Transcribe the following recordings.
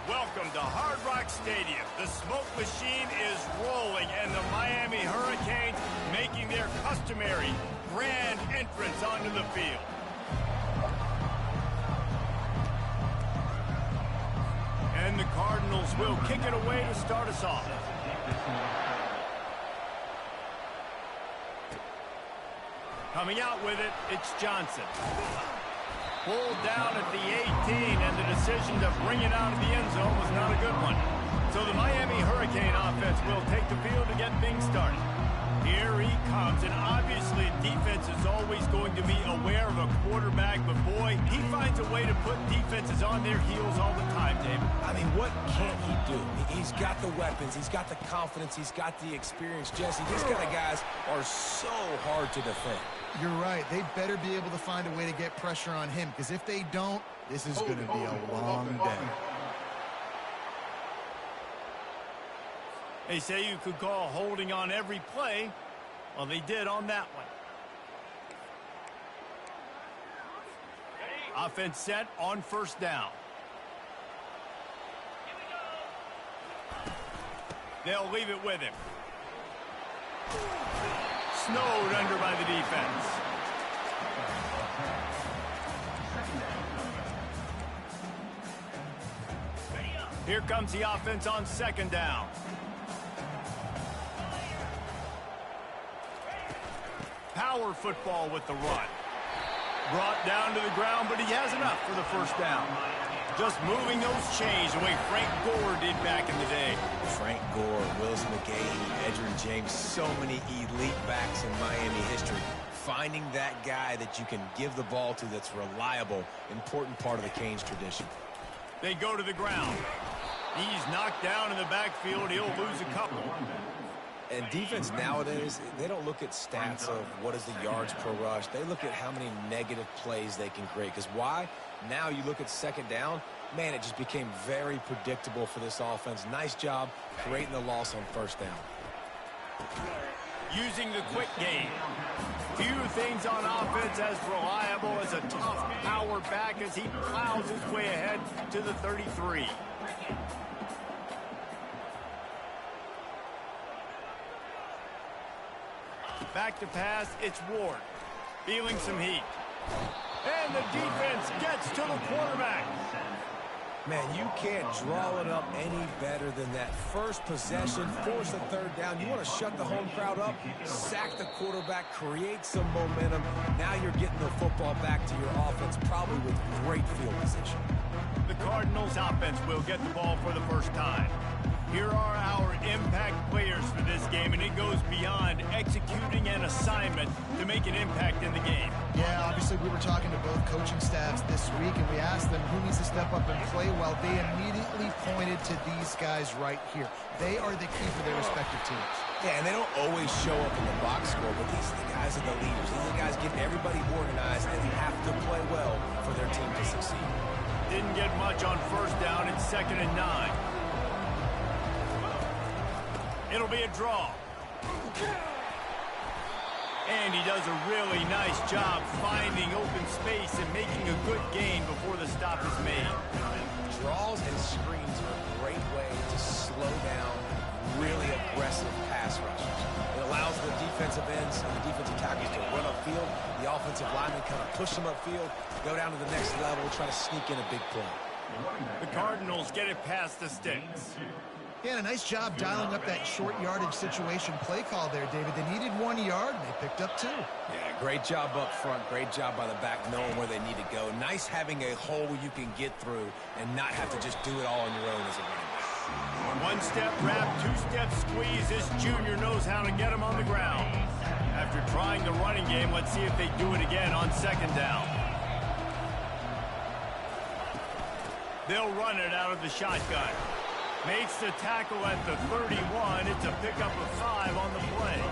Welcome to Hard Rock Stadium. The smoke machine is rolling, and the Miami Hurricanes making their customary grand entrance onto the field. And the Cardinals will kick it away to start us off. Coming out with it, it's Johnson. Pulled down at the 18, and the decision to bring it out of the end zone was not a good one. So the Miami Hurricane offense will take the field to get things started. Here he comes, and obviously defense is always going to be aware of a quarterback, but boy, he finds a way to put defenses on their heels all the time, David. I mean, what can't he do? He's got the weapons, he's got the confidence, he's got the experience. Jesse, these kind of guys are so hard to defend. You're right. They better be able to find a way to get pressure on him, because if they don't, this is going to be a long day. They say you could call holding on every play. Well, they did on that one. Offense set on first down. They'll leave it with him. Snowed under by the defense. Here comes the offense on second down. Power football with the run. Brought down to the ground, but he has enough for the first down. Just moving those chains the way Frank Gore did back in the day. Frank Gore, Willis McGahee, Edgerrin James, so many elite backs in Miami history. Finding that guy that you can give the ball to that's reliable, important part of the Canes tradition. They go to the ground. He's knocked down in the backfield. He'll lose a couple. And defense nowadays, they don't look at stats of what is the yards per rush. They look at how many negative plays they can create. Because why? Now you look at second down, man, it just became very predictable for this offense. Nice job creating the loss on first down. Using the quick game. Few things on offense as reliable as a tough power back as he plows his way ahead to the 33. Back to pass, it's Ward. Feeling some heat. And the defense gets to the quarterback. Man, you can't draw it up any better than that. First possession, force a third down. You want to shut the home crowd up, sack the quarterback, create some momentum. Now you're getting the football back to your offense, probably with great field position. The Cardinals offense will get the ball for the first time. Here are our impact players for this game, and it goes beyond executing an assignment to make an impact in the game. Yeah, obviously we were talking to both coaching staffs this week, and we asked them who needs to step up and play well. They immediately pointed to these guys right here. They are the key for their respective teams. Yeah, and they don't always show up in the box score, but these are the guys that are the leaders. These are the guys getting everybody organized and have to play well for their team to succeed. Didn't get much on first down. It's 2nd and 9. It'll be a draw. And he does a really nice job finding open space and making a good gain before the stop is made. Draws and screens are a great way to slow down really aggressive pass rushes. It allows the defensive ends and the defensive tackles to run upfield. The offensive linemen kind of push them upfield, go down to the next level, try to sneak in a big play. The Cardinals get it past the sticks. Yeah, and a nice job dialing up that short yardage situation play call there, David. They needed 1 yard, and they picked up 2. Yeah, great job up front. Great job by the back knowing where they need to go. Nice having a hole you can get through and not have to just do it all on your own as a running back. One-step wrap, two-step squeeze. This junior knows how to get him on the ground. After trying the running game, let's see if they do it again on second down. They'll run it out of the shotgun. Makes the tackle at the 31. It's a pickup of 5 on the play.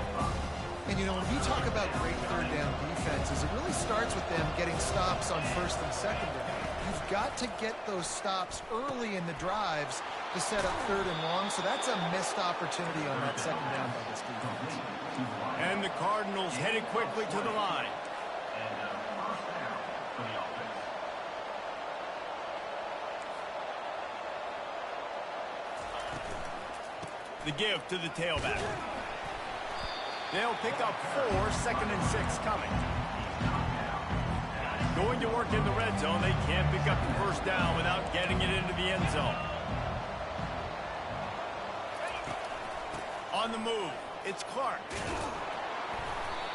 And, you know, when you talk about great third down defenses, it really starts with them getting stops on first and second down. You've got to get those stops early in the drives to set up third and long, so that's a missed opportunity on that second down by this defense. And the Cardinals headed quickly to the line. The give to the tailback. They'll pick up 4, 2nd and 6 coming. Going to work in the red zone. They can't pick up the first down without getting it into the end zone. On the move, it's Clark.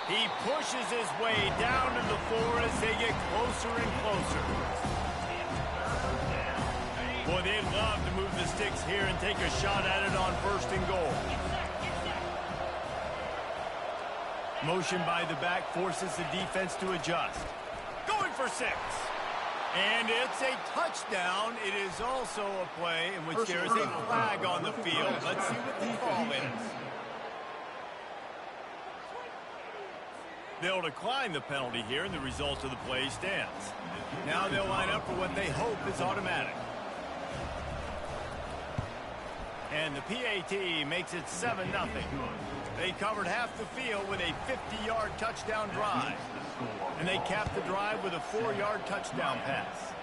He pushes his way down to the 4 as they get closer and closer. Boy, they'd love to move the sticks here and take a shot at it on 1st and goal. Motion by the back forces the defense to adjust. Going for 6. And it's a touchdown. It is also a play in which there is a flag on the field. Let's see what the call is. They'll decline the penalty here, and the result of the play stands. Now they'll line up for what they hope is automatic. And the PAT makes it 7-0. They covered half the field with a 50-yard touchdown drive. And they capped the drive with a 4-yard touchdown pass.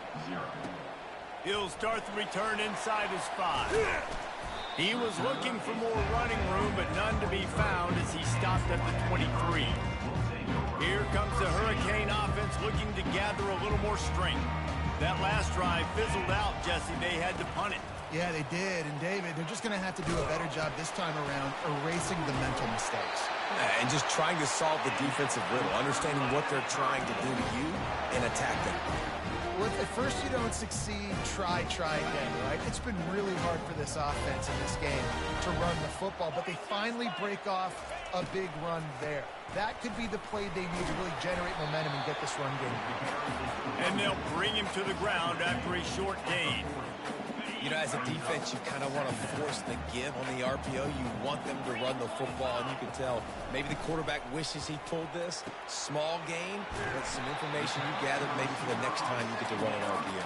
He'll start the return inside his 5. He was looking for more running room, but none to be found as he stopped at the 23. Here comes the Hurricane offense looking to gather a little more strength. That last drive fizzled out, Jesse. They had to punt it. Yeah, they did. And, David, they're just going to have to do a better job this time around erasing the mental mistakes. And just trying to solve the defensive riddle, understanding what they're trying to do to you and attack them. Well, if at first you don't succeed, try again, right? It's been really hard for this offense in this game to run the football, but they finally break off a big run there. That could be the play they need to really generate momentum and get this run game. And they'll bring him to the ground after a short gain. You know, as a defense, you kind of want to force the give on the RPO. You want them to run the football, and you can tell maybe the quarterback wishes he pulled this. Small gain, but some information you gathered maybe for the next time you get to run an RPO.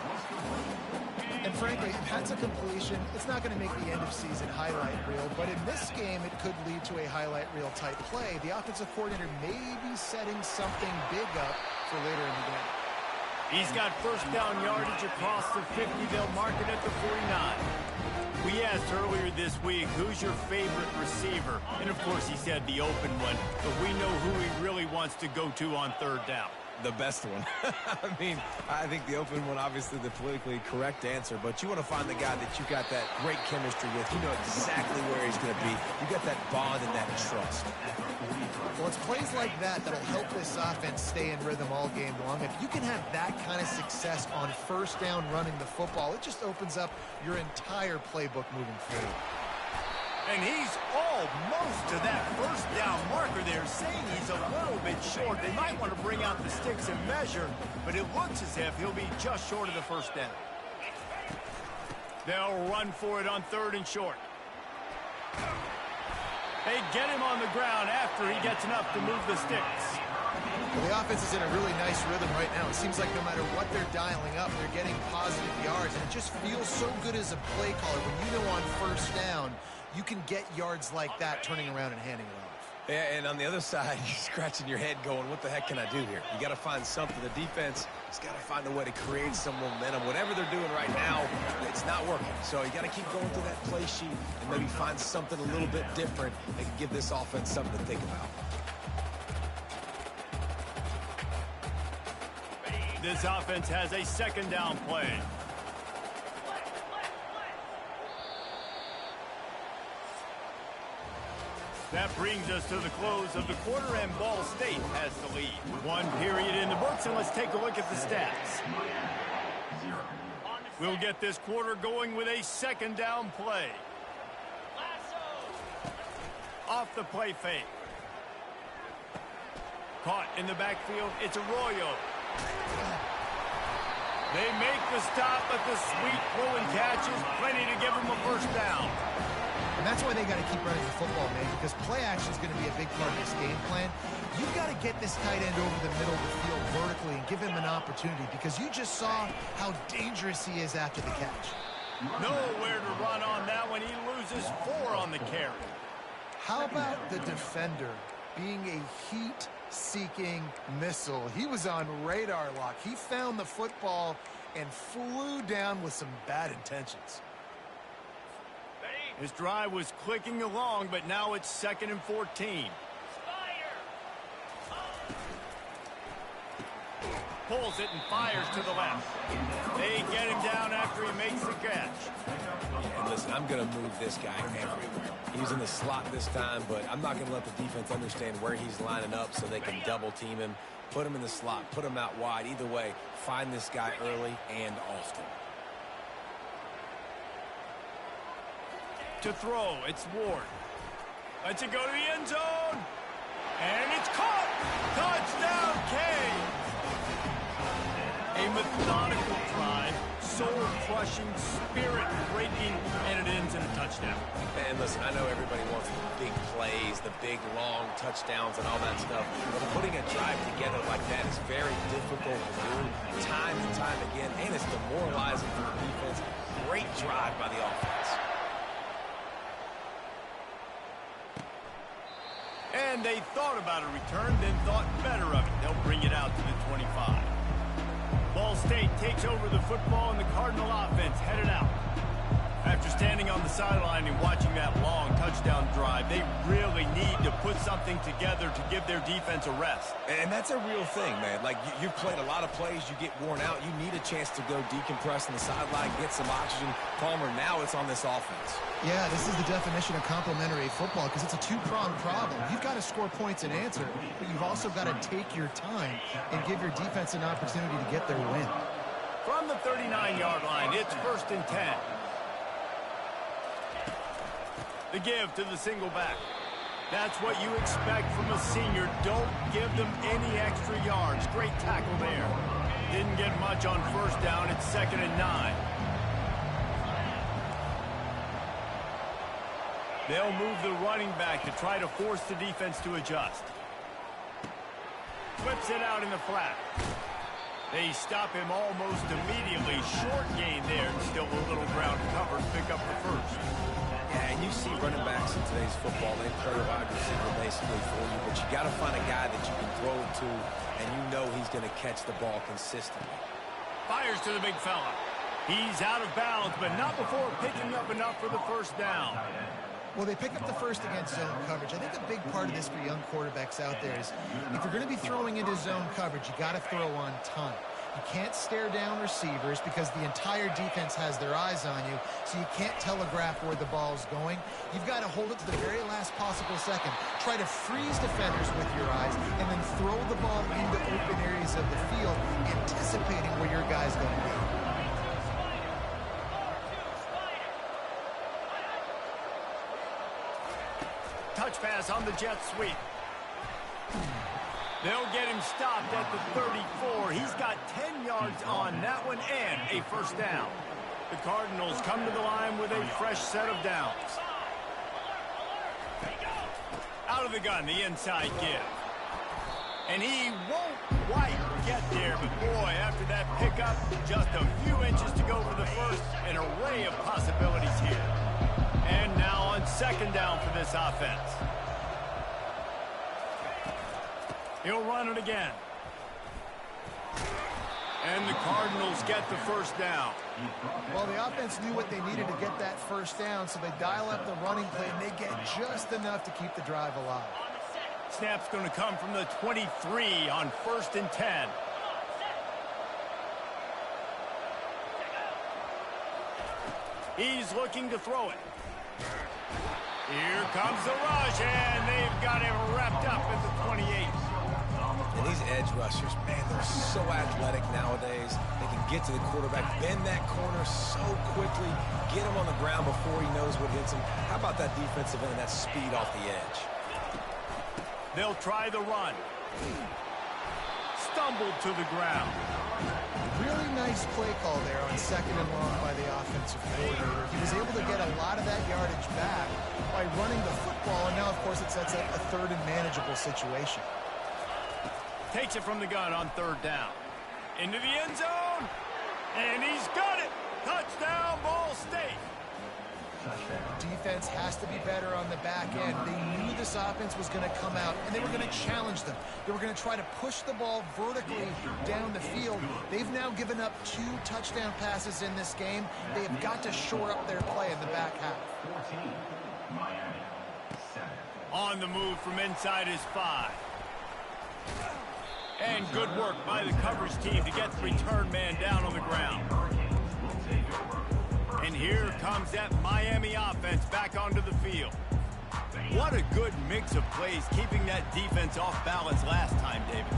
And frankly, if that's a completion, it's not going to make the end-of-season highlight reel, but in this game, it could lead to a highlight reel type play. The offensive coordinator may be setting something big up for later in the game. He's got first down yardage across the 50. They'll mark it at the 49. We asked earlier this week, who's your favorite receiver? And, of course, he said the open one, but we know who he really wants to go to on 3rd down. The best one. I mean, I think the open one, obviously the politically correct answer, but you want to find the guy that you got that great chemistry with. You know exactly where he's going to be. You got that bond and that trust. Well, it's plays like that that'll help this offense stay in rhythm all game long. If you can have that kind of success on 1st down running the football, it just opens up your entire playbook moving forward. And he's almost to that first down marker there, saying he's a little bit short. They might want to bring out the sticks and measure, but it looks as if he'll be just short of the first down. They'll run for it on 3rd and short. They get him on the ground after he gets enough to move the sticks. Well, the offense is in a really nice rhythm right now. It seems like no matter what they're dialing up, they're getting positive yards, and it just feels so good as a play caller when you know on 1st down you can get yards like that turning around and handing it off. Yeah, and on the other side, you're scratching your head going, what the heck can I do here? You got to find something. The defense has got to find a way to create some momentum. Whatever they're doing right now, it's not working. So you got to keep going through that play sheet and maybe find something a little bit different that can give this offense something to think about. This offense has a 2nd down play. That brings us to the close of the quarter, and Ball State has the lead. 1 period in the books, and let's take a look at the stats. We'll get this quarter going with a 2nd down play. Off the play fake. Caught in the backfield, it's Arroyo. They make the stop, but the sweet throw and catch is plenty to give them a first down. And that's why they got to keep running the football, man, because play action is going to be a big part of this game plan. You've got to get this tight end over the middle of the field vertically and give him an opportunity, because you just saw how dangerous he is after the catch. Nowhere to run on that one. He loses 4 on the carry. How about the defender being a heat-seeking missile? He was on radar lock. He found the football and flew down with some bad intentions. His drive was clicking along, but now it's 2nd and 14. Pulls it and fires to the left. They get him down after he makes the catch. And listen, I'm going to move this guy everywhere. He's in the slot this time, but I'm not going to let the defense understand where he's lining up so they can double team him. Put him in the slot, put him out wide. Either way, find this guy early and often. To throw, it's Ward. Lets it go to the end zone. And it's caught. Touchdown, Canes. A methodical drive, soul-crushing, spirit-breaking, and it ends in a touchdown. And listen, I know everybody wants the big plays, the big, long touchdowns and all that stuff, but putting a drive together like that is very difficult to do time and time again, and it's demoralizing for the defense. Great drive by the offense. And they thought about a return, then thought better of it. They'll bring it out to the 25. Ball State takes over the football, and the Cardinal offense headed out. After standing on the sideline and watching that long touchdown drive, they really need to put something together to give their defense a rest. And that's a real thing, man. Like, you've played a lot of plays, you get worn out, you need a chance to go decompress on the sideline, get some oxygen. Palmer, now it's on this offense. Yeah, this is the definition of complementary football because it's a two-pronged problem. You've got to score points and answer, but you've also got to take your time and give your defense an opportunity to get their win. From the 39-yard line, it's 1st and 10. The give to the single back. That's what you expect from a senior. Don't give them any extra yards. Great tackle there. Didn't get much on 1st down. It's 2nd and 9. They'll move the running back to try to force the defense to adjust. Whips it out in the flat. They stop him almost immediately. Short gain there, and still a little ground covered. Pick up the 1st. Yeah, and you see running backs in today's football, they play a wide receiver basically for you, but you got to find a guy that you can throw it to, and you know he's going to catch the ball consistently. Fires to the big fella. He's out of bounds, but not before picking up enough for the 1st down. Well, they pick up the 1st against zone coverage. I think a big part of this for young quarterbacks out there is if you're going to be throwing into zone coverage, you got to throw on time. You can't stare down receivers because the entire defense has their eyes on you, so you can't telegraph where the ball's going. You've got to hold it to the very last possible second. Try to freeze defenders with your eyes, and then throw the ball into open areas of the field, anticipating where your guy's going to be. Touch pass on the jet sweep. They'll get him stopped at the 34. He's got 10 yards on that one and a 1st down. The Cardinals come to the line with a fresh set of downs. Out of the gun, the inside give. And he won't quite get there, but boy, after that pickup, just a few inches to go for the 1st. An array of possibilities here. And now on 2nd down for this offense. He'll run it again. And the Cardinals get the 1st down. Well, the offense knew what they needed to get that 1st down, so they dial up the running play, and they get just enough to keep the drive alive. Snap's going to come from the 23 on 1st and 10. He's looking to throw it. Here comes the rush, and they've got him wrapped up at the 28. And these edge rushers, man, they're so athletic nowadays. They can get to the quarterback, bend that corner so quickly, get him on the ground before he knows what hits him. How about that defensive end, that speed off the edge? They'll try the run. Stumbled to the ground. Really nice play call there on 2nd and long by the offensive coordinator. He was able to get a lot of that yardage back by running the football, and now, of course, it sets up a 3rd and manageable situation. Takes it from the gun on 3rd down. Into the end zone. And he's got it. Touchdown, Ball State. Defense has to be better on the back end. They knew this offense was going to come out, and they were going to challenge them. They were going to try to push the ball vertically down the field. They've now given up 2 touchdown passes in this game. They have got to shore up their play in the back half. On the move from inside his 5. And good work by the coverage team to get the return man down on the ground. And here comes that Miami offense back onto the field. What a good mix of plays, keeping that defense off balance last time, David.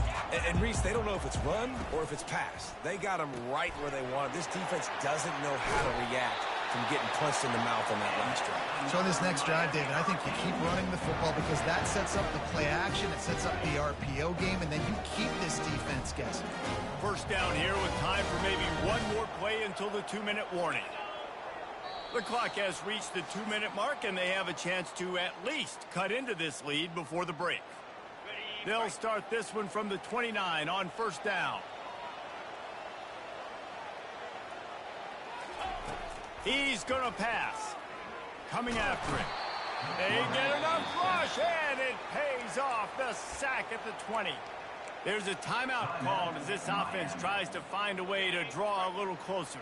And Reese, they don't know if it's run or if it's pass. They got them right where they want. This defense doesn't know how to react from getting punched in the mouth on that last drive. So on this next drive, David, I think you keep running the football because that sets up the play action, it sets up the RPO game, and then you keep this defense guessing. First down here with time for maybe one more play until the 2-minute warning. The clock has reached the 2-minute mark, and they have a chance to at least cut into this lead before the break. They'll start this one from the 29 on first down. He's going to pass. Coming after it. They get enough rush, and it pays off. The sack at the 20. There's a timeout called as this offense tries to find a way to draw a little closer.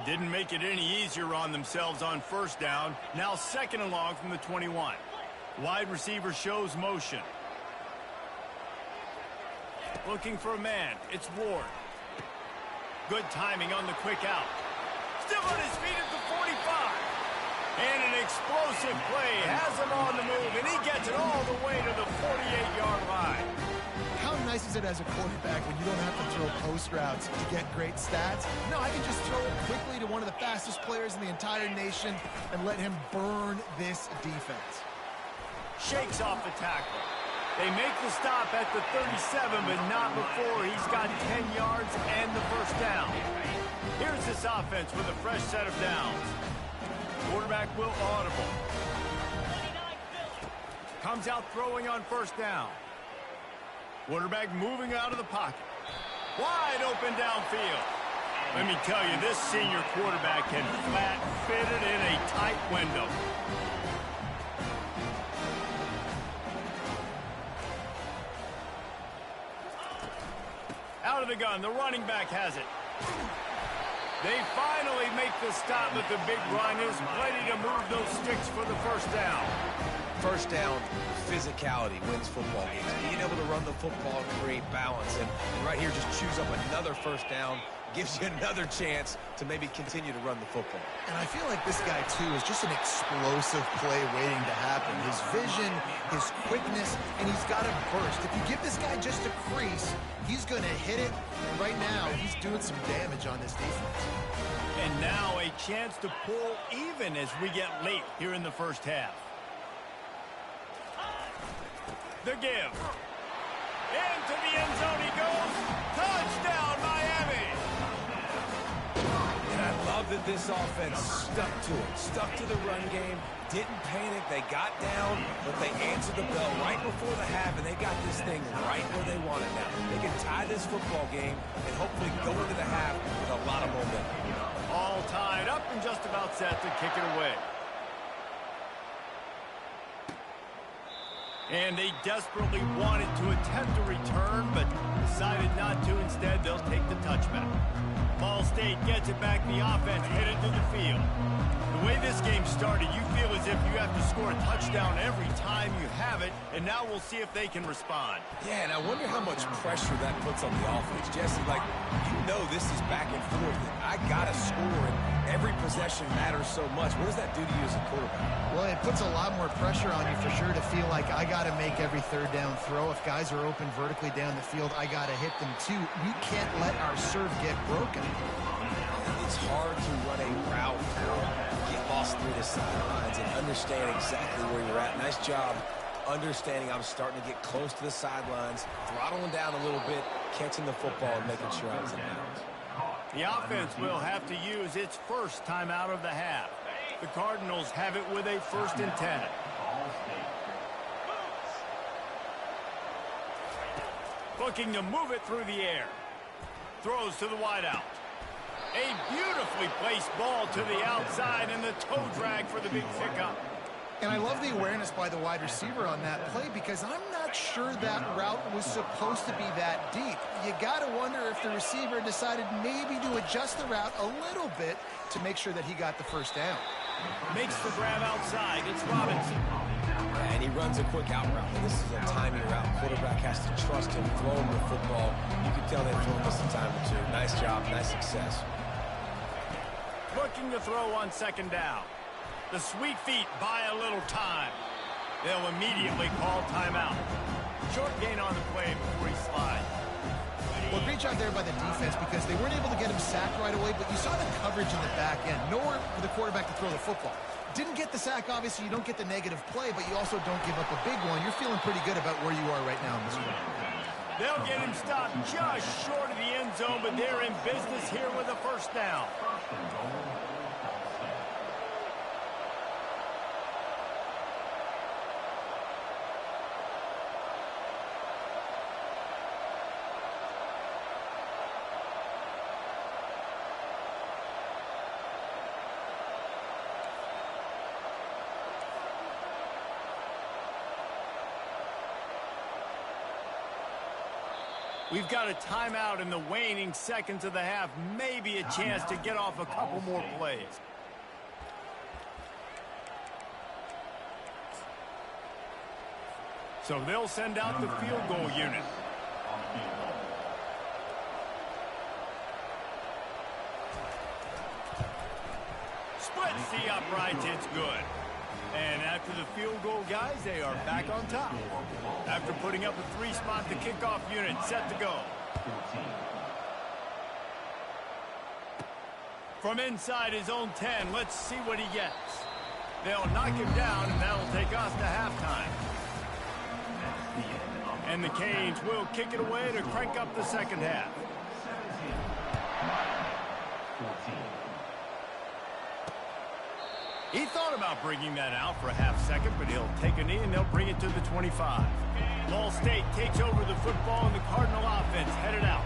Didn't make it any easier on themselves on first down. Now 2nd and long from the 21. Wide receiver shows motion. Looking for a man. It's Ward. Good timing on the quick out. Still on his feet at the 45. And an explosive play has him on the move, and he gets it all the way to the 48-yard line. How nice is it as a quarterback when you don't have to throw post routes to get great stats? No, I can just throw it quickly to one of the fastest players in the entire nation and let him burn this defense. Shakes off the tackle. They make the stop at the 37, but not before he's got 10 yards and the first down. Here's this offense with a fresh set of downs. Quarterback will audible. Comes out throwing on first down. Quarterback moving out of the pocket. Wide open downfield. Let me tell you, this senior quarterback can flat fit it in a tight window. Out of the gun, the running back has it. They finally make the stop, but the big run is ready to move those sticks for the first down. First down, physicality wins football games. Being able to run the football and create balance. And right here, just choose up another first down, gives you another chance to maybe continue to run the football. And I feel like this guy, too, is just an explosive play waiting to happen. His vision, his quickness, and he's got a burst. If you give this guy just a crease, he's going to hit it. And right now, he's doing some damage on this defense. And now a chance to pull even as we get late here in the first half. The give. Into the end zone he goes. Touchdown, Miami. And I love that this offense stuck to it. Stuck to the run game. Didn't panic. They got down, but they answered the bell right before the half, and they got this thing right where they want it now. They can tie this football game and hopefully go into the half with a lot of momentum. All tied up and just about set to kick it away. And they desperately wanted to attempt a return, but decided not to. Instead, they'll take the touchback. Ball State gets it back. The offense headed to the field. The way this game started, you feel as if you have to score a touchdown every time you have it, and now we'll see if they can respond. Yeah, and I wonder how much pressure that puts on the offense. Jesse, like, you know this is back and forth. I got to score, and every possession matters so much. What does that do to you as a quarterback? Well, it puts a lot more pressure on you for sure to feel like I got to make every third down throw. If guys are open vertically down the field, I got to hit them too. We can't let our serve get broken. It's hard to run a route or get lost through the sidelines and understand exactly where you're at. Nice job understanding I'm starting to get close to the sidelines, throttling down a little bit, catching the football and making sure I was in bounds. The offense will have to use its first timeout of the half. The Cardinals have it with a 1st and 10. Looking to move it through the air. Throws to the wideout. A beautifully placed ball to the outside and the toe drag for the big pickup. And I love the awareness by the wide receiver on that play because I'm not sure that route was supposed to be that deep. You got to wonder if the receiver decided maybe to adjust the route a little bit to make sure that he got the first down. Makes the grab outside. It's Robinson. And he runs a quick out route. This is a timing route. Quarterback has to trust him, throw him the football. You can tell they've thrown this a time or two. Nice job, nice success. Looking to throw on second down. The sweet feet buy a little time. They'll immediately call timeout. Short gain on the play before he slides. Well, great job there by the defense because they weren't able to get him sacked right away, but you saw the coverage in the back end. Nowhere for the quarterback to throw the football. Didn't get the sack, obviously. You don't get the negative play, but you also don't give up a big one. You're feeling pretty good about where you are right now in this one. They'll get him stopped just short of the end zone, but they're in business here with a first down. We've got a timeout in the waning seconds of the half. Maybe a chance to get off a couple more plays. So they'll send out the field goal unit. Splits the uprights. It's good. And after the field goal, guys, they are back on top. After putting up a three-spot, the kickoff unit set to go. From inside his own 10, let's see what he gets. They'll knock him down, and that'll take us to halftime. And the Canes will kick it away to crank up the second half. He thought about bringing that out for a half second, but he'll take a knee and they'll bring it to the 25. Ball State takes over the football and the Cardinal offense headed out.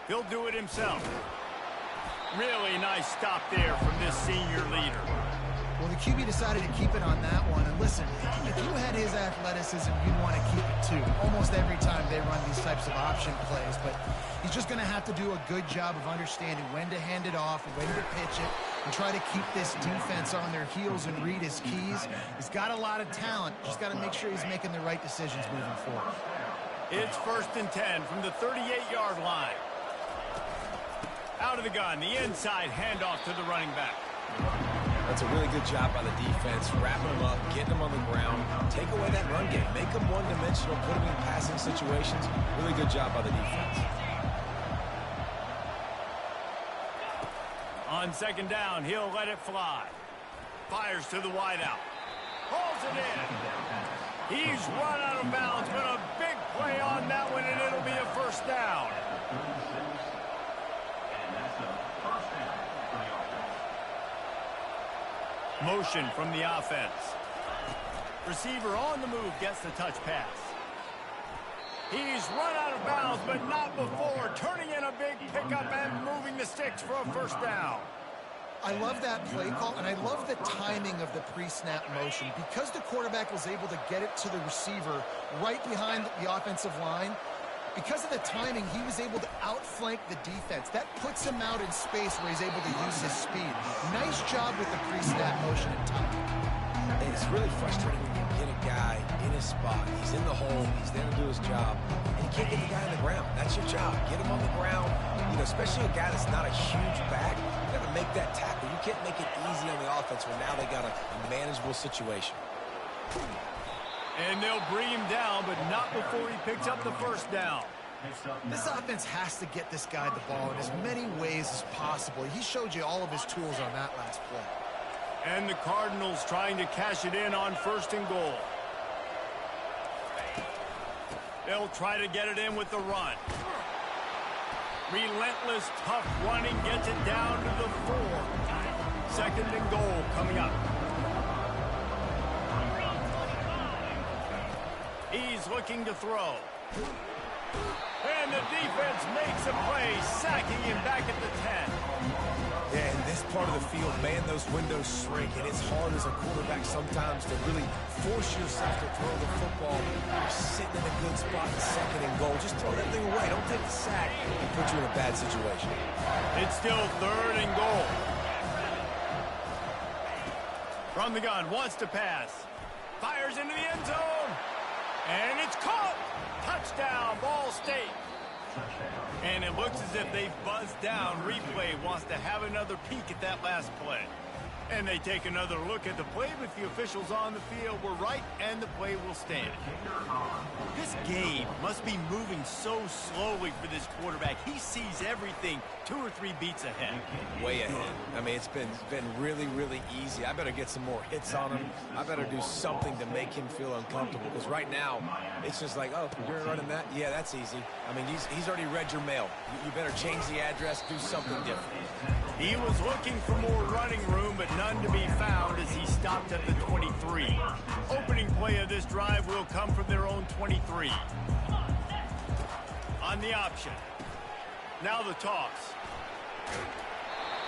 He'll do it himself. Really nice stop there from this senior leader. Well, the QB decided to keep it on that one. And listen, if you had his athleticism, you'd want to keep it too. Almost every time they run these types of option plays. But he's just going to have to do a good job of understanding when to hand it off, when to pitch it, and try to keep this defense on their heels and read his keys. He's got a lot of talent. Just got to make sure he's making the right decisions moving forward. It's 1st and 10 from the 38-yard line. Out of the gun, the inside handoff to the running back. That's a really good job by the defense, wrapping them up, getting them on the ground, take away that run game, make them one-dimensional, put them in passing situations. Really good job by the defense. On second down, he'll let it fly. Fires to the wideout. Hauls it in. He's run out of bounds, but a big play on that one, and it'll be a first down. Motion from the offense. Receiver on the move gets the touch pass. He's run out of bounds, but not before. Turning in a big pickup and moving the sticks for a first down. I love that play call, and I love the timing of the pre-snap motion. Because the quarterback was able to get it to the receiver right behind the offensive line, because of the timing, he was able to outflank the defense. That puts him out in space where he's able to use his speed. Nice job with the pre-snap motion and timing. And it's really frustrating when you get a guy in his spot. He's in the hole. He's there to do his job. And you can't get the guy on the ground. That's your job. Get him on the ground. You know, especially a guy that's not a huge back. You got to make that tackle. You can't make it easy on the offense when now they got a manageable situation. And they'll bring him down, but not before he picks up the first down. This offense has to get this guy the ball in as many ways as possible. He showed you all of his tools on that last play. And the Cardinals trying to cash it in on 1st and goal. They'll try to get it in with the run. Relentless, tough running gets it down to the 4. 2nd and goal coming up. He's looking to throw. And the defense makes a play, sacking him back at the 10. Yeah, in this part of the field, man, those windows shrink, and it's hard as a quarterback sometimes to really force yourself to throw the football. You're sitting in a good spot in second and goal. Just throw that thing away. Don't take the sack and put you in a bad situation. It's still third and goal. From the gun, wants to pass. Fires into the end zone. And it's caught. Touchdown, Ball State. And it looks as if they've buzzed down. Replay wants to have another peek at that last play. And they take another look at the play, but the officials on the field were right, and the play will stand. This game must be moving so slowly for this quarterback. He sees everything 2 or 3 beats ahead. Way ahead. I mean, it's been really, really easy. I better get some more hits on him. I better do something to make him feel uncomfortable, because right now, it's just like, oh, you're running that? Yeah, that's easy. I mean, he's already read your mail. You better change the address, do something different. He was looking for more running room, but none to be found as he stopped at the 23. Opening play of this drive will come from their own 23. On the option. Now the toss.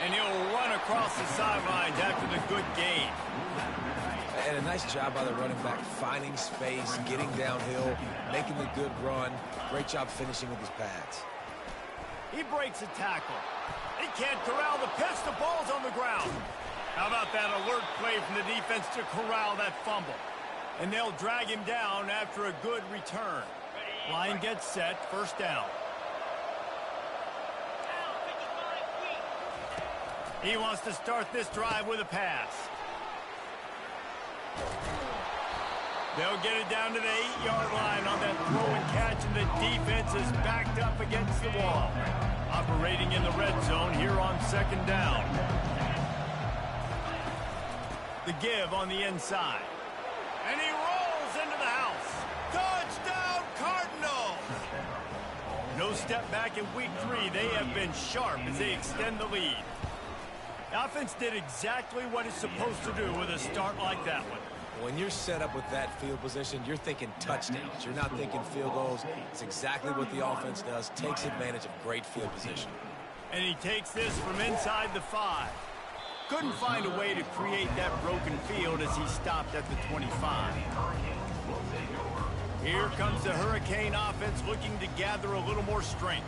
And he'll run across the sidelines after the good gain. And a nice job by the running back, finding space, getting downhill, making the good run. Great job finishing with his pads. He breaks a tackle. He can't corral the pitch. The ball's on the ground. How about that alert play from the defense to corral that fumble? And they'll drag him down after a good return. Line gets set. First down. He wants to start this drive with a pass. They'll get it down to the 8-yard line on that throw and catch, and the defense is backed up against the wall. Operating in the red zone here on second down. The give on the inside. And he rolls into the house. Touchdown, Cardinals! No step back in week 3. They have been sharp as they extend the lead. The offense did exactly what it's supposed to do with a start like that one. When you're set up with that field position, you're thinking touchdowns. You're not thinking field goals. It's exactly what the offense does. Takes advantage of great field position. And he takes this from inside the 5. Couldn't find a way to create that broken field as he stopped at the 25. Here comes the Hurricane offense looking to gather a little more strength.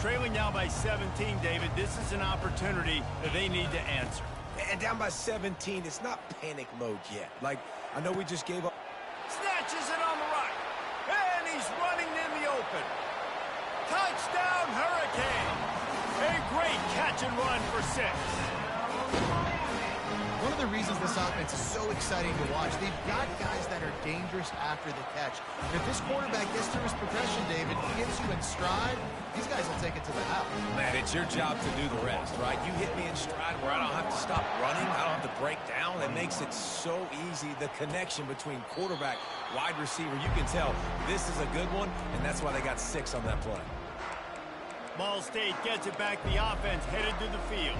Trailing now by 17, David, this is an opportunity that they need to answer. And down by 17, it's not panic mode yet. Like, I know we just gave up. Snatches it on the right. And he's running in the open. Touchdown, Hurricane. A great catch and run for 6. One of the reasons this offense is so exciting to watch, they've got guys that are dangerous after the catch. And if this quarterback gets to his progression, David, gets you in stride, these guys will take it to the house. Man, it's your job to do the rest, right? You hit me in stride where I don't have to stop running. I don't have to break down. It makes it so easy. The connection between quarterback, wide receiver, you can tell this is a good one, and that's why they got 6 on that play. Ball State gets it back. The offense headed to the field.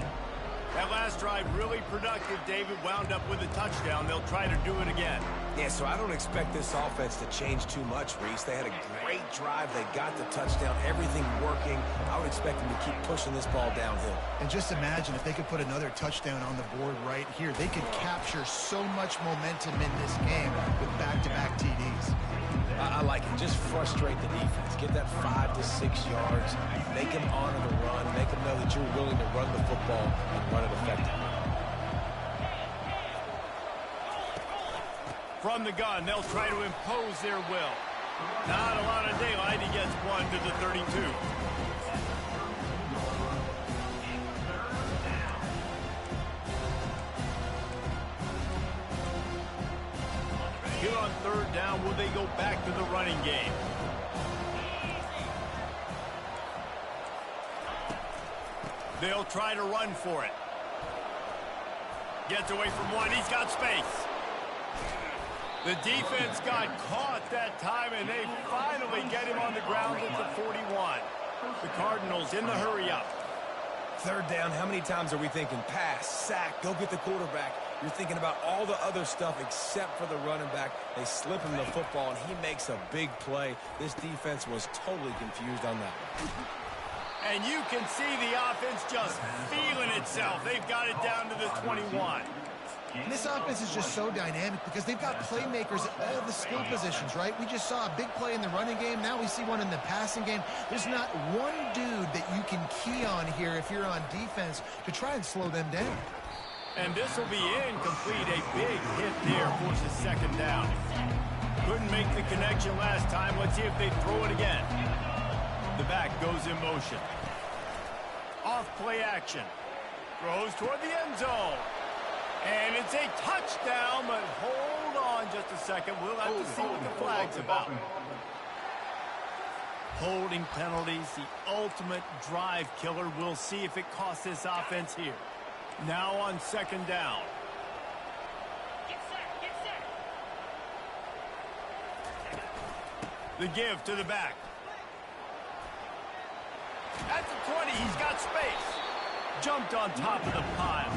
That last drive really productive. David wound up with a touchdown. They'll try to do it again. Yeah, so I don't expect this offense to change too much, Reese. They had a great drive. They got the touchdown. Everything working. I would expect them to keep pushing this ball downhill. And just imagine if they could put another touchdown on the board right here. They could capture so much momentum in this game with back-to-back TDs. I like it. Just frustrate the defense. Get that 5 to 6 yards. Make them honor the run. Make them know that you're willing to run the football and run it effectively. From the gun, they'll try to impose their will. Not a lot of daylight. He gets one to the 32. Here on third down, will they go back to the running game? They'll try to run for it. Gets away from one. He's got space. The defense got caught that time, and they finally get him on the ground at the 41. The Cardinals in the hurry up. Third down, how many times are we thinking pass, sack, go get the quarterback? You're thinking about all the other stuff except for the running back. They slip him the football, and he makes a big play. This defense was totally confused on that one. And you can see the offense just feeling itself. They've got it down to the 21. And this offense is just so dynamic because they've got playmakers at all the skill positions, right? We just saw a big play in the running game. Now we see one in the passing game. There's not one dude that you can key on here if you're on defense to try and slow them down. And this will be incomplete. A big hit there forces second down. Couldn't make the connection last time. Let's see if they throw it again. The back goes in motion. Off play action. Throws toward the end zone. And it's a touchdown, but hold on just a second. We'll have to see what the flag's about. Holding penalties, the ultimate drive killer. We'll see if it costs this offense here. Now on second down. The give to the back. At the 20, he's got space. Jumped on top of the pile.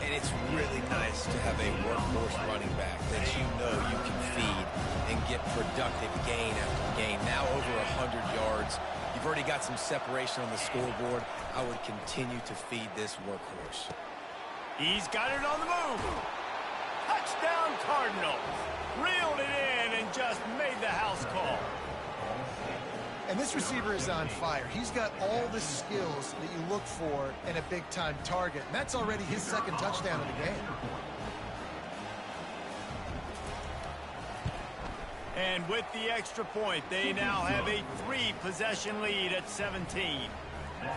And it's really nice to have a workhorse running back that you know you can feed and get productive gain after gain. Now over 100 yards. You've already got some separation on the scoreboard. I would continue to feed this workhorse. He's got it on the move. Touchdown Cardinals. Reeled it in and just made the house call. And this receiver is on fire. He's got all the skills that you look for in a big-time target. And that's already his second touchdown of the game. And with the extra point, they now have a 3-possession lead at 17.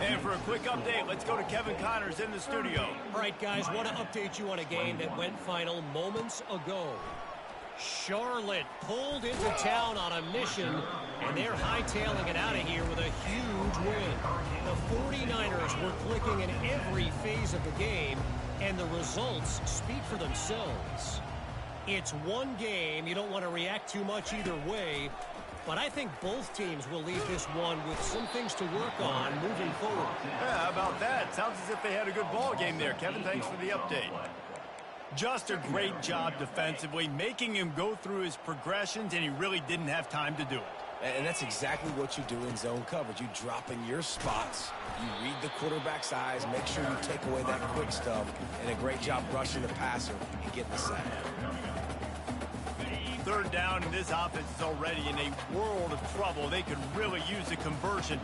And for a quick update, let's go to Kevin Connors in the studio. All right, guys, want to update you on a game that went final moments ago. Charlotte pulled into town on a mission, and they're hightailing it out of here with a huge win. The 49ers were clicking in every phase of the game, and the results speak for themselves. It's one game. You don't want to react too much either way, but I think both teams will leave this one with some things to work on moving forward. Yeah, how about that? Sounds as if they had a good ball game there. Kevin, thanks for the update. Just a great job defensively, making him go through his progressions, and he really didn't have time to do it. And that's exactly what you do in zone coverage. You drop in your spots, you read the quarterback's eyes, make sure you take away that quick stuff, and a great job rushing the passer and getting the sack. Third down, and this offense is already in a world of trouble. They could really use a conversion,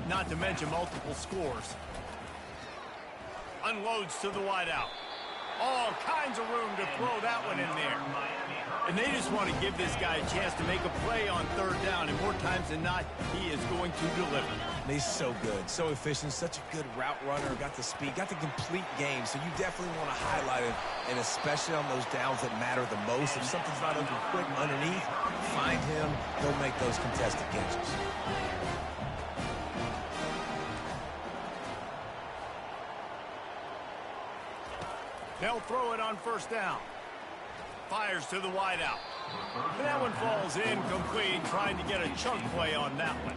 not to mention multiple scores. Unloads to the wideout. All kinds of room to throw that one in there. And they just want to give this guy a chance to make a play on third down, and more times than not, he is going to deliver. He's so good, so efficient, such a good route runner, got the speed, got the complete game, so you definitely want to highlight it, and especially on those downs that matter the most. If something's not open quick underneath, find him, he'll make those contested catches. They'll throw it on first down. Fires to the wideout. And that one falls incomplete, trying to get a chunk play on that one.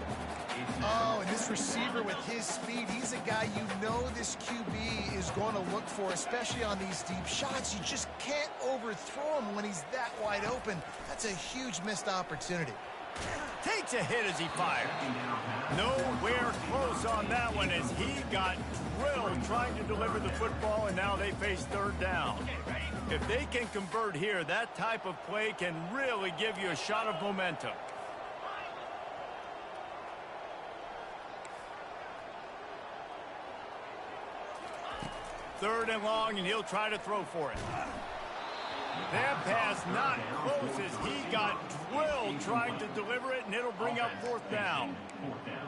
Oh, and this receiver with his speed, he's a guy you know this QB is going to look for, especially on these deep shots. You just can't overthrow him when he's that wide open. That's a huge missed opportunity. Takes a hit as he fired. Nowhere close on that one as he got drilled trying to deliver the football, and now they face third down. If they can convert here, that type of play can really give you a shot of momentum. Third and long, and he'll try to throw for it. That pass not close as he got drilled trying to deliver it, and it'll bring up fourth down.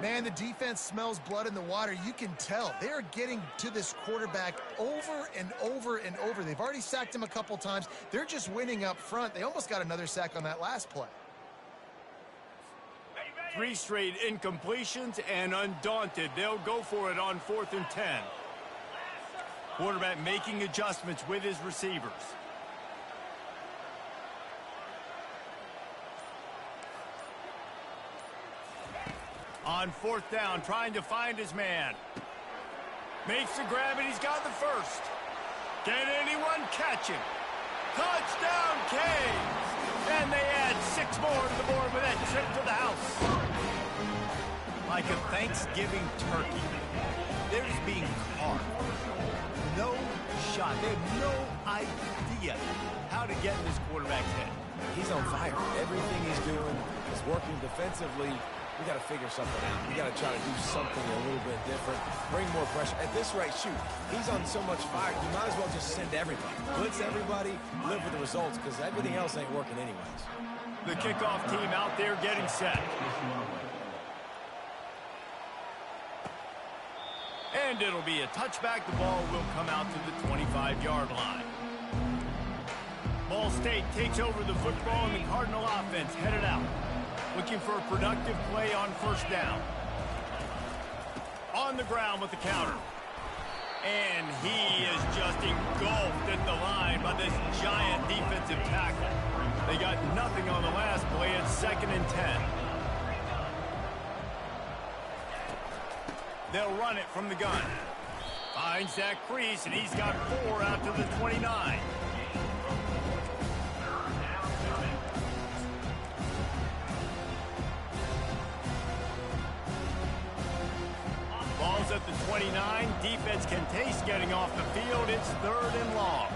Man, the defense smells blood in the water. You can tell. They're getting to this quarterback over and over and over. They've already sacked him a couple times. They're just winning up front. They almost got another sack on that last play. 3 straight incompletions, and undaunted, they'll go for it on 4th and 10. Quarterback making adjustments with his receivers. On 4th down, trying to find his man. Makes the grab, and he's got the first. Can anyone catch him? Touchdown, Canes! And they add 6 more to the board with that trip to the house. Like a Thanksgiving turkey, they're just being carved. No shot. They have no idea how to get in this quarterback's head. He's on fire. Everything he's doing is working defensively. We got to figure something out. We got to try to do something a little bit different. Bring more pressure. At this rate, shoot, he's on so much fire, you might as well just send everybody. Blitz everybody, live with the results, because everything else ain't working anyways. The kickoff team out there getting set. And it'll be a touchback. The ball will come out to the 25-yard line. Ball State takes over the football, and the Cardinal offense headed out, looking for a productive play on first down. On the ground with the counter. And he is just engulfed at the line by this giant defensive tackle. They got nothing on the last play. It's 2nd and 10. They'll run it from the gun. Finds that crease, and he's got 4 out to the 29. Ball's at the 29. Defense can taste getting off the field. It's 3rd and long.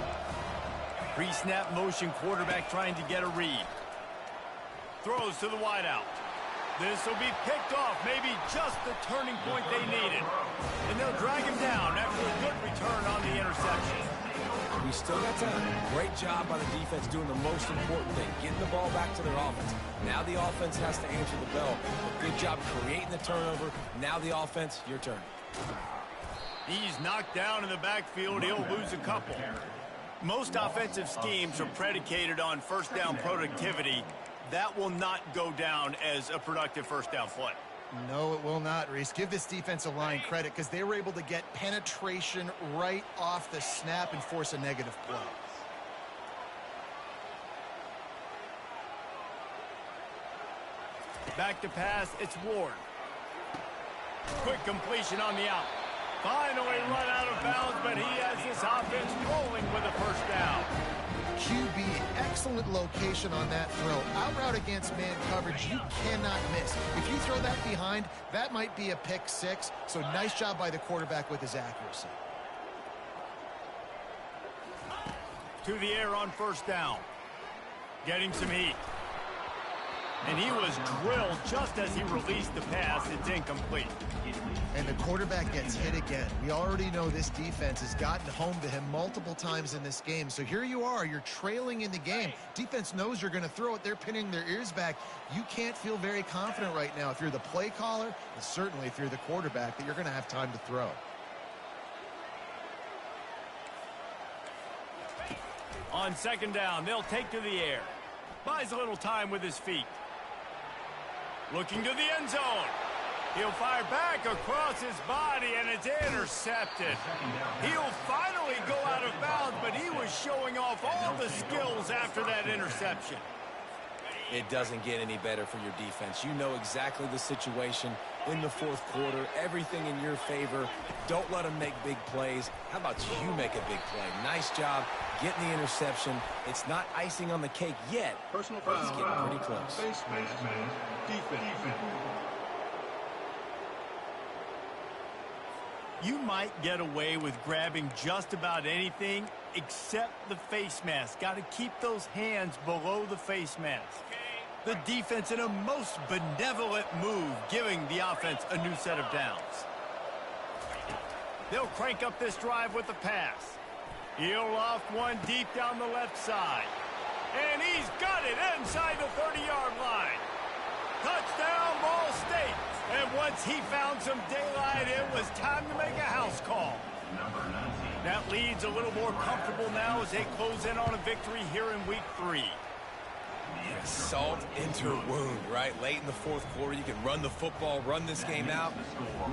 Pre-snap motion quarterback trying to get a read. Throws to the wideout. This will be picked off, maybe just the turning point they needed. And they'll drag him down after a good return on the interception. We still got time. Great job by the defense doing the most important thing, getting the ball back to their offense. Now the offense has to answer the bell. Good job creating the turnover. Now the offense, your turn. He's knocked down in the backfield. He'll lose a couple. Most offensive schemes are predicated on first down productivity. That will not go down as a productive first down play. No, it will not, Reese. Give this defensive line credit because they were able to get penetration right off the snap and force a negative play. Back to pass, it's Ward. Quick completion on the out. Finally run out of bounds, but he has this offense rolling with a first down. QB, excellent location on that throw. Out route against man coverage, you cannot miss. If you throw that behind, that might be a pick 6. So nice job by the quarterback with his accuracy. To the air on first down. Getting some heat. And he was drilled just as he released the pass. It's incomplete. And the quarterback gets hit again. We already know this defense has gotten home to him multiple times in this game. So here you are, you're trailing in the game. Defense knows you're going to throw it. They're pinning their ears back. You can't feel very confident right now if you're the play caller, and certainly if you're the quarterback, that you're going to have time to throw. On second down, they'll take to the air. Buys a little time with his feet. Looking to the end zone. He'll fire back across his body, and it's intercepted. He'll finally go out of bounds, but he was showing off all the skills after that interception. It doesn't get any better for your defense. You know exactly the situation in the fourth quarter. Everything in your favor. Don't let them make big plays. How about you make a big play? Nice job getting the interception. It's not icing on the cake yet. Personal foul. It's getting pretty close. Face mask, man. Defense. You might get away with grabbing just about anything except the face mask. Got to keep those hands below the face mask. The defense in a most benevolent move, giving the offense a new set of downs. They'll crank up this drive with the pass. He'll loft one deep down the left side. And he's got it inside the 30-yard line. Touchdown, Ball State. And once he found some daylight, it was time to make a house call. That lead's a little more comfortable now as they close in on a victory here in week 3. Salt into a wound, right? Late in the fourth quarter, you can run the football, run this game out.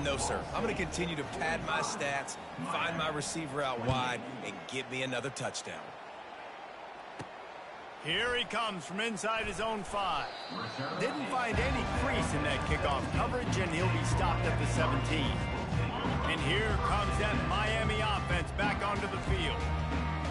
No, sir. I'm going to continue to pad my stats, find my receiver out wide, and get me another touchdown. Here he comes from inside his own 5. Didn't find any crease in that kickoff coverage, and he'll be stopped at the 17. And here comes that Miami offense back onto the field.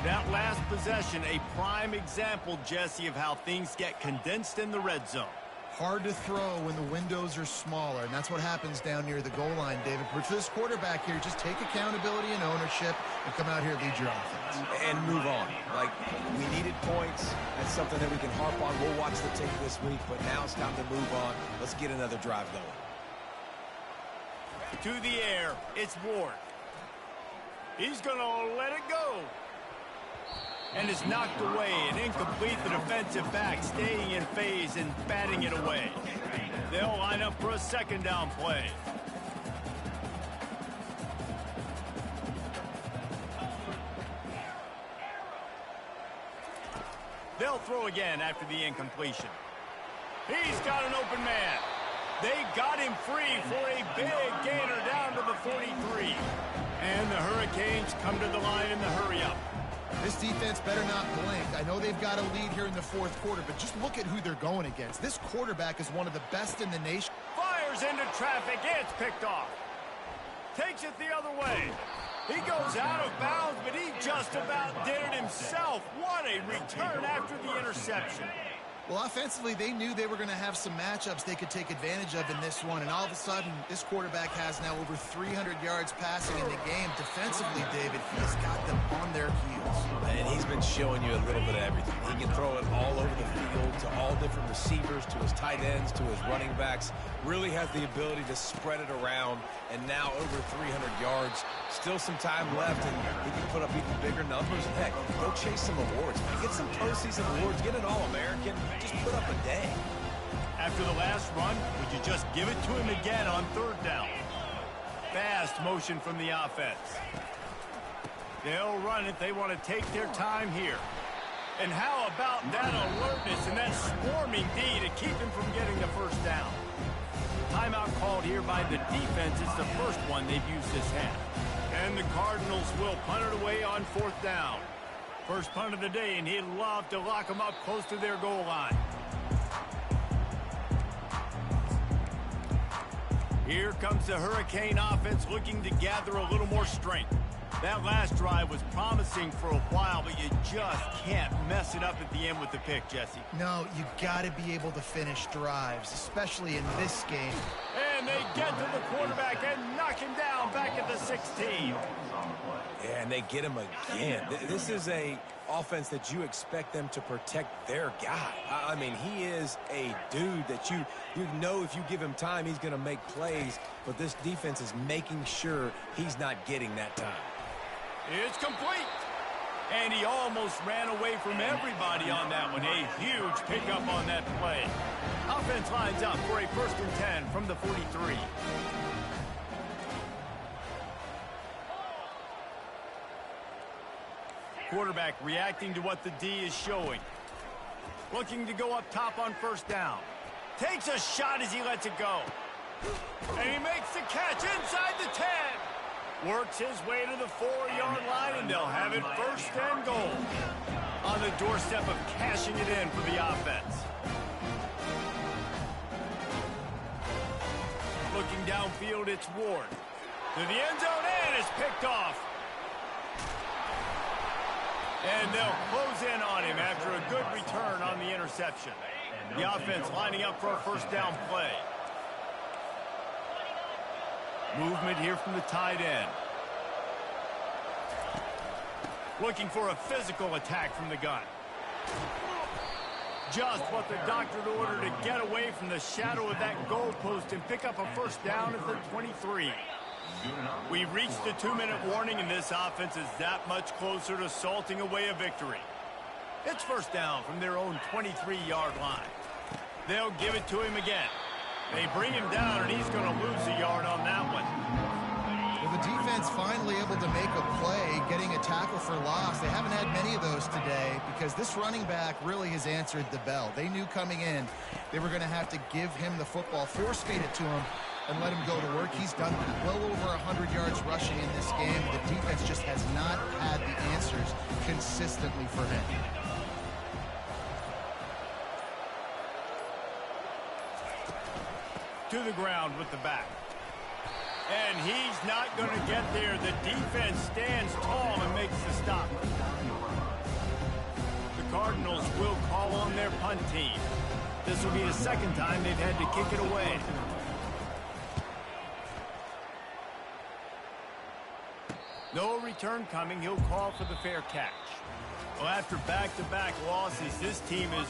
That last possession, a prime example, Jesse, of how things get condensed in the red zone. Hard to throw when the windows are smaller, and that's what happens down near the goal line, David. But for this quarterback here, just take accountability and ownership and come out here and lead your offense. And move on. Like, we needed points. That's something that we can harp on. We'll watch the tape this week, but now it's time to move on. Let's get another drive going. To the air, it's Ward. He's going to let it go. And is knocked away and incomplete. The defensive back staying in phase and batting it away. They'll line up for a second down play. They'll throw again after the incompletion. He's got an open man. They got him free for a big gainer down to the 43. And the Hurricanes come to the line in the hurry-up. This defense better not blink. I know they've got a lead here in the fourth quarter, but just look at who they're going against. This quarterback is one of the best in the nation. Fires into traffic. It's picked off. Takes it the other way. He goes out of bounds, but he just about did it himself. What a return after the interception. Well, offensively, they knew they were going to have some matchups they could take advantage of in this one, and all of a sudden, this quarterback has now over 300 yards passing in the game. Defensively, David, he's got them on their heels. And he's been showing you a little bit of everything. He can throw it all over the field to all different receivers, to his tight ends, to his running backs. Really has the ability to spread it around, and now over 300 yards. Still some time left, and he can put up even bigger numbers. Heck, go chase some awards. Get some postseason awards. Get an All-American. Just put up a day. After the last run, would you just give it to him again on third down? Fast motion from the offense. They'll run it. They want to take their time here. And how about that alertness and that swarming D to keep him from getting the first down? Timeout called here by the defense. It's the first one they've used this half. And the Cardinals will punt it away on fourth down. First punt of the day, and he'd love to lock them up close to their goal line. Here comes the Hurricane offense looking to gather a little more strength. That last drive was promising for a while, but you just can't mess it up at the end with the pick, Jesse. No, you got to be able to finish drives, especially in this game. And they get to the quarterback and knock him down back at the 16. Yeah, and they get him again. This is a offense that you expect them to protect their guy. I mean, he is a dude that you know if you give him time, he's going to make plays. But this defense is making sure he's not getting that time. It's complete. And he almost ran away from everybody on that one. A huge pickup on that play. Offense lines up for a 1st and 10 from the 43. Quarterback reacting to what the D is showing. Looking to go up top on first down. Takes a shot as he lets it go. And he makes the catch inside the 10. Works his way to the 4-yard line, and they'll have it 1st and goal. On the doorstep of cashing it in for the offense. Looking downfield, it's Ward. To the end zone, and it's picked off. And they'll close in on him after a good return on the interception. The offense lining up for a 1st down play. Movement here from the tight end. Looking for a physical attack from the gun. Just what the doctor ordered to get away from the shadow of that goalpost and pick up a 1st down at the 23. We've reached the 2-minute warning, and this offense is that much closer to salting away a victory. It's 1st down from their own 23-yard line. They'll give it to him again. They bring him down, and he's going to lose a yard on that one. Well, the defense finally able to make a play, getting a tackle for loss. They haven't had many of those today because this running back really has answered the bell. They knew coming in they were going to have to give him the football, force-feed it to him, and let him go to work. He's done well over 100 yards rushing in this game. The defense just has not had the answers consistently for him. To the ground with the back. And he's not going to get there. The defense stands tall and makes the stop. Cardinals will call on their punt team. This will be the second time they've had to kick it away. No return coming. He'll call for the fair catch. Well, after back-to-back losses, this team is